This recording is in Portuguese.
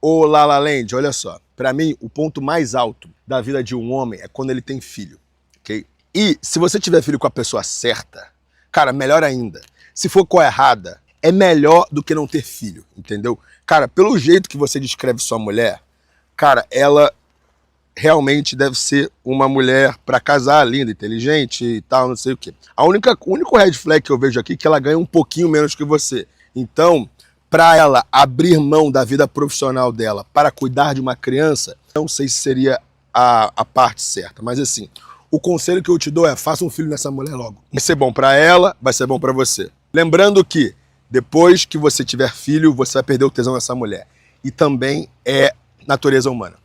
Ô La La Land, olha só. Pra mim, o ponto mais alto da vida de um homem é quando ele tem filho, ok? E se você tiver filho com a pessoa certa, cara, melhor ainda. Se for com a errada, é melhor do que não ter filho, entendeu? Cara, pelo jeito que você descreve sua mulher, cara, ela realmente deve ser uma mulher pra casar, linda, inteligente e tal, não sei o quê. O único red flag que eu vejo aqui é que ela ganha um pouquinho menos que você. Então, para ela abrir mão da vida profissional dela para cuidar de uma criança, não sei se seria a parte certa. Mas assim, o conselho que eu te dou é: faça um filho nessa mulher logo. Vai ser bom para ela, vai ser bom para você. Lembrando que depois que você tiver filho, você vai perder o tesão dessa mulher. E também é natureza humana.